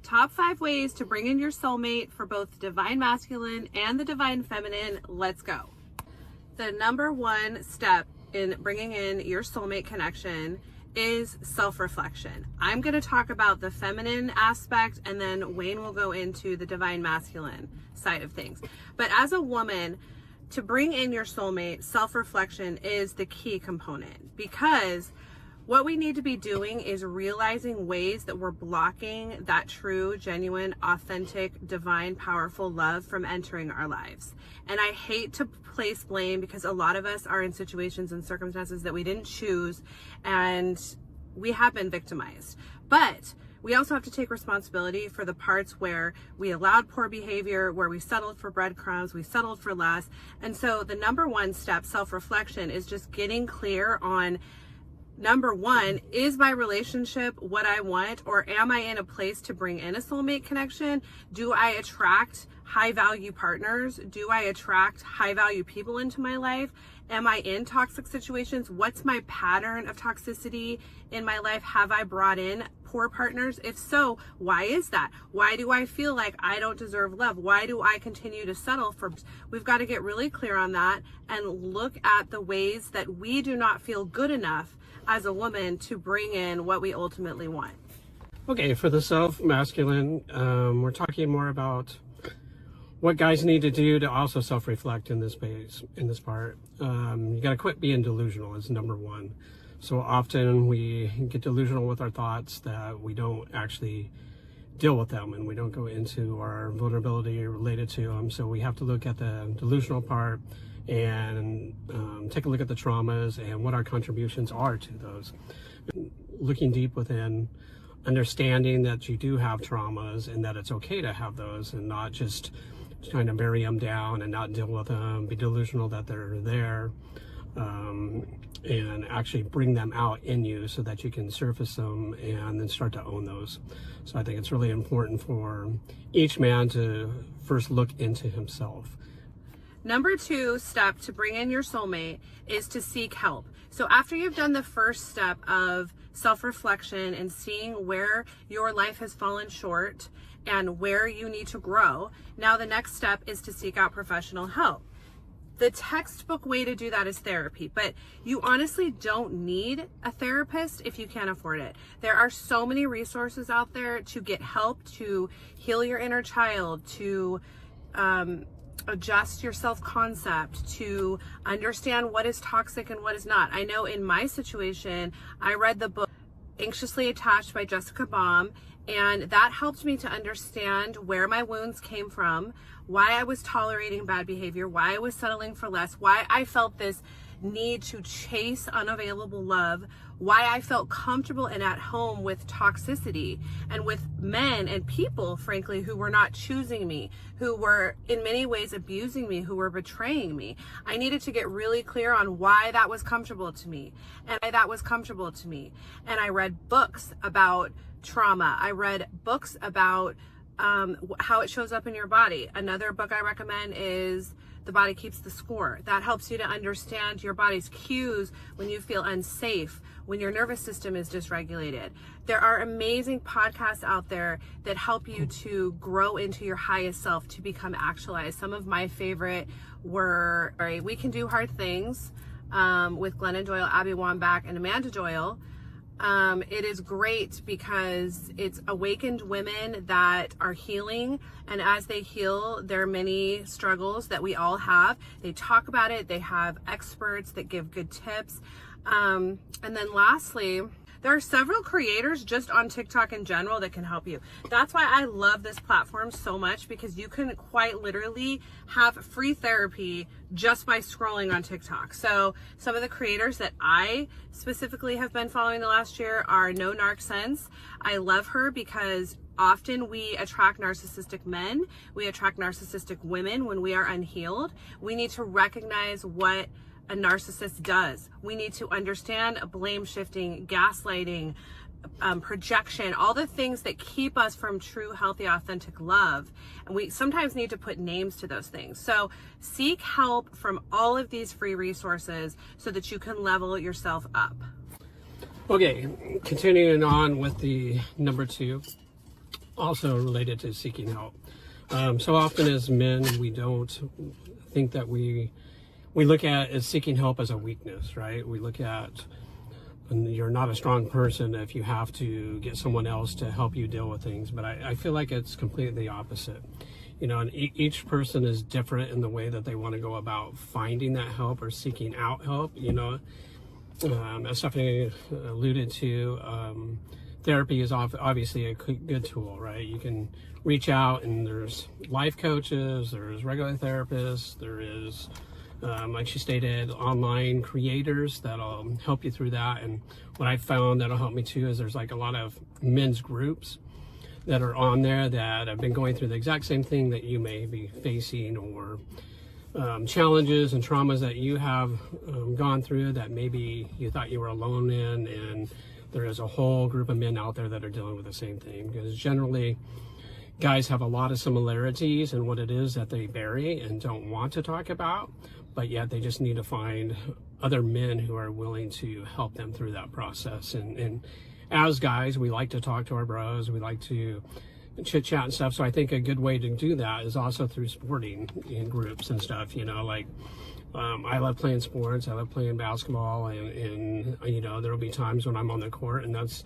top 5 ways to bring in your soulmate for both the divine masculine and the divine feminine. Let's go. The number 1 step in bringing in your soulmate connection is self-reflection. I'm going to talk about the feminine aspect, and then Wayne will go into the divine masculine side of things. But as a woman, to bring in your soulmate, self-reflection is the key component, because what we need to be doing is realizing ways that we're blocking that true, genuine, authentic, divine, powerful love from entering our lives. And I hate to place blame, because a lot of us are in situations and circumstances that we didn't choose, and we have been victimized. But we also have to take responsibility for the parts where we allowed poor behavior, where we settled for breadcrumbs, we settled for less. And so the number 1 step, self-reflection, is just getting clear on, number 1, is my relationship what I want, or am I in a place to bring in a soulmate connection? Do I attract high value partners? Do I attract high value people into my life? Am I in toxic situations? What's my pattern of toxicity in my life? Have I brought in poor partners? If so, why is that? Why do I feel like I don't deserve love? Why do I continue to settle for? We've got to get really clear on that and look at the ways that we do not feel good enough as a woman to bring in what we ultimately want. Okay, for the self-masculine, we're talking more about what guys need to do to also self-reflect in this space, in this part. You got to quit being delusional is number 1. So often we get delusional with our thoughts that we don't actually deal with them, and we don't go into our vulnerability related to them. So we have to look at the delusional part and take a look at the traumas and what our contributions are to those. Looking deep within, understanding that you do have traumas and that it's okay to have those, and not just trying to bury them down and not deal with them, be delusional that they're there, and actually bring them out in you so that you can surface them and then start to own those. So I think it's really important for each man to first look into himself. Number 2 step to bring in your soulmate is to seek help. So after you've done the first step of self-reflection and seeing where your life has fallen short and where you need to grow, now the next step is to seek out professional help. The textbook way to do that is therapy, but you honestly don't need a therapist if you can't afford it. There are so many resources out there to get help, to heal your inner child, to adjust your self-concept, to understand what is toxic and what is not. I know in my situation, I read the book Anxiously Attached by Jessica Baum, and that helped me to understand where my wounds came from, why I was tolerating bad behavior, why I was settling for less, why I felt this need to chase unavailable love, why I felt comfortable and at home with toxicity and with men and people, frankly, who were not choosing me, who were in many ways abusing me, who were betraying me. I needed to get really clear on why that was comfortable to me and why that was comfortable to me. And I read books about trauma. I read books about how it shows up in your body. Another book I recommend is The Body Keeps the Score. That helps you to understand your body's cues when you feel unsafe, when your nervous system is dysregulated. There are amazing podcasts out there that help you to grow into your highest self, to become actualized. Some of my favorite were We Can Do Hard Things with Glennon Doyle, Abby Wambach, and Amanda Doyle. It is great because it's awakened women that are healing, and as they heal, there are many struggles that we all have. They talk about it. They have experts that give good tips. And then lastly, there are several creators just on TikTok in general that can help you. That's why I love this platform so much, because you can quite literally have free therapy just by scrolling on TikTok. So some of the creators that I specifically have been following the last year are No Narc Sense. I love her because often we attract narcissistic men, we attract narcissistic women when we are unhealed. We need to recognize what a narcissist does. We need to understand blame shifting, gaslighting, projection, all the things that keep us from true, healthy, authentic love. And we sometimes need to put names to those things. So seek help from all of these free resources so that you can level yourself up. Okay, continuing on with the number 2. also related to seeking help. So often as men, we don't think that we look at seeking help as a weakness, right? We look at, you're not a strong person if you have to get someone else to help you deal with things. But I feel like it's completely the opposite. And each person is different in the way that they want to go about finding that help or seeking out help. As Stephanie alluded to, therapy is obviously a good tool, right? You can reach out, and there's life coaches, there's regular therapists, there is, like she stated, online creators that'll help you through that. And what I found that'll help me too is there's like a lot of men's groups that are on there that have been going through the exact same thing that you may be facing, or challenges and traumas that you have gone through that maybe you thought you were alone in, and there is a whole group of men out there that are dealing with the same thing. Because generally guys have a lot of similarities in what it is that they bury and don't want to talk about, but yet they just need to find other men who are willing to help them through that process. And as guys, we like to talk to our bros, we like to chit chat and stuff. So I think a good way to do that is also through sporting in groups and stuff. I love playing sports, I love playing basketball, and there'll be times when I'm on the court, and that's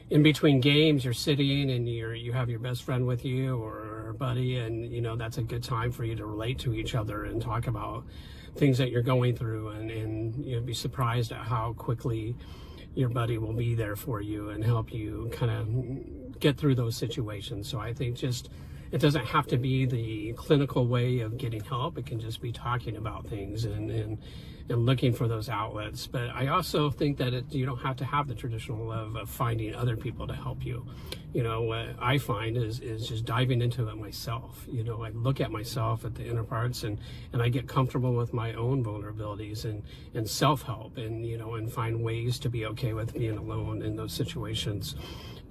in between games, you're sitting and you have your best friend with you or a buddy, and that's a good time for you to relate to each other and talk about things that you're going through, and you'll be surprised at how quickly your buddy will be there for you and help you kind of get through those situations. So I think just, it doesn't have to be the clinical way of getting help. It can just be talking about things and looking for those outlets. But I also think that you don't have to have the traditional love of finding other people to help you. What I find is just diving into it myself. I look at myself at the inner parts, and I get comfortable with my own vulnerabilities and self-help, and find ways to be okay with being alone in those situations,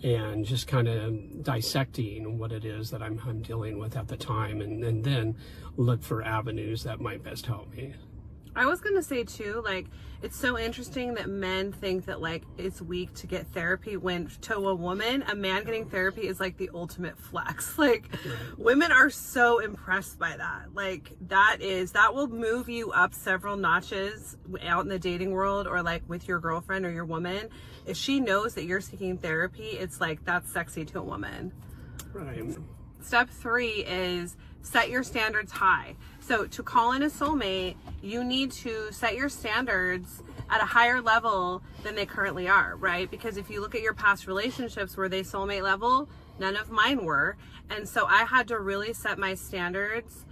and just kind of dissecting what it is that I'm dealing with at the time, and then look for avenues that might best help me. I was going to say too, it's so interesting that men think that it's weak to get therapy, when to a woman, a man getting therapy is the ultimate flex. Women are so impressed by that. That will move you up several notches out in the dating world, or with your girlfriend or your woman. If she knows that you're seeking therapy, it's that's sexy to a woman. Right. Step 3 is set your standards high. So to call in a soulmate, you need to set your standards at a higher level than they currently are, right? Because if you look at your past relationships, were they soulmate level? None of mine were. And so I had to really set my standards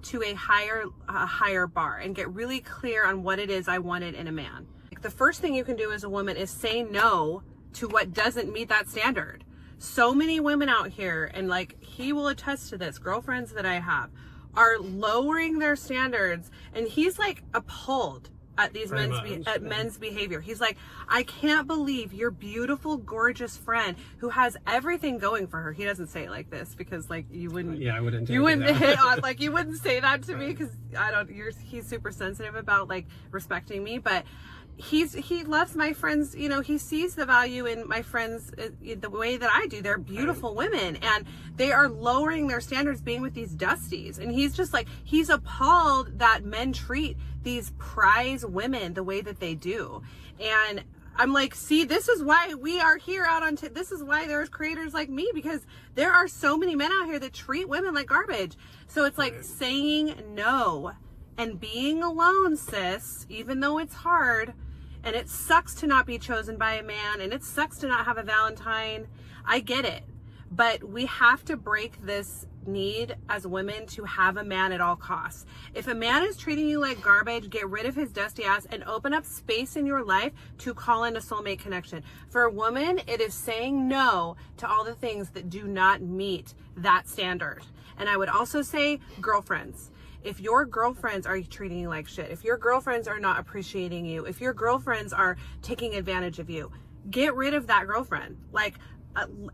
to a higher bar and get really clear on what it is I wanted in a man. The first thing you can do as a woman is say no to what doesn't meet that standard. So many women out here, and he will attest to this, girlfriends that I have, are lowering their standards, and he's appalled at these men's behavior. He's I can't believe your beautiful, gorgeous friend who has everything going for her. He doesn't say it like this because you wouldn't. Yeah, I wouldn't. You wouldn't hit on you wouldn't say that to me because I don't. He's super sensitive about respecting me, but he loves my friends. He sees the value in my friends the way that I do. They're beautiful women, and they are lowering their standards being with these dusties. And he's just he's appalled that men treat these prize women the way that they do. And I'm see, this is why we are here out on this is why there's creators like me, because there are so many men out here that treat women like garbage. So it's saying no and being alone, sis, even though it's hard. And it sucks to not be chosen by a man, and it sucks to not have a Valentine. I get it. But we have to break this need as women to have a man at all costs. If a man is treating you like garbage, get rid of his dusty ass and open up space in your life to call in a soulmate connection. For a woman, it is saying no to all the things that do not meet that standard. And I would also say girlfriends. If your girlfriends are treating you like shit, if your girlfriends are not appreciating you, if your girlfriends are taking advantage of you, get rid of that girlfriend.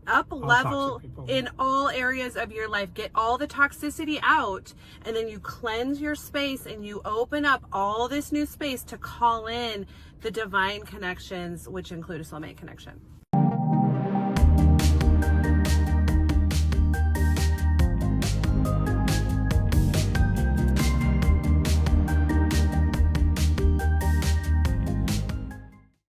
Up level in all areas of your life. Get all the toxicity out, and then you cleanse your space and you open up all this new space to call in the divine connections, which include a soulmate connection.